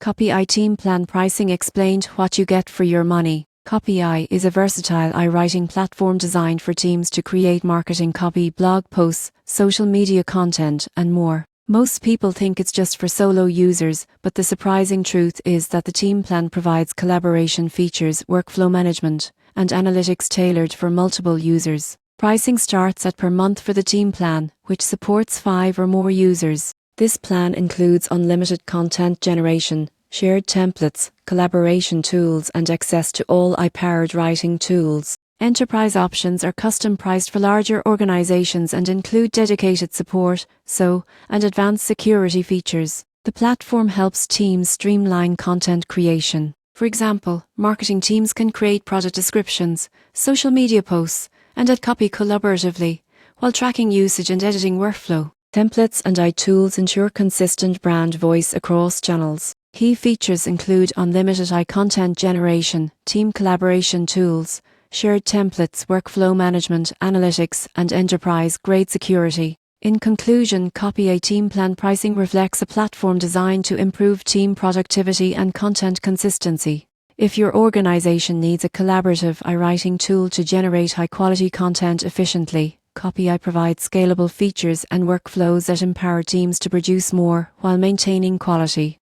Copyai Team Plan Pricing explained what you get for your money. Copyai is a versatile writing platform designed for teams to create marketing copy, blog posts, social media content, and more. Most people think it's just for solo users, but the surprising truth is that the team plan provides collaboration features, workflow management, and analytics tailored for multiple users. Pricing starts at per month for the team plan, which supports 5 or more users. This plan includes unlimited content generation, shared templates, collaboration tools, and access to all AI-powered writing tools. Enterprise options are custom priced for larger organizations and include dedicated support, and advanced security features. The platform helps teams streamline content creation. For example, marketing teams can create product descriptions, social media posts, and add copy collaboratively, while tracking usage and editing workflow. Templates and AI tools ensure consistent brand voice across channels. Key features include unlimited AI content generation, team collaboration tools, shared templates, workflow management, analytics, and enterprise-grade security. In conclusion, Copyai Team Plan Pricing reflects a platform designed to improve team productivity and content consistency. If your organization needs a collaborative writing tool to generate high-quality content efficiently, Copyai provides scalable features and workflows that empower teams to produce more while maintaining quality.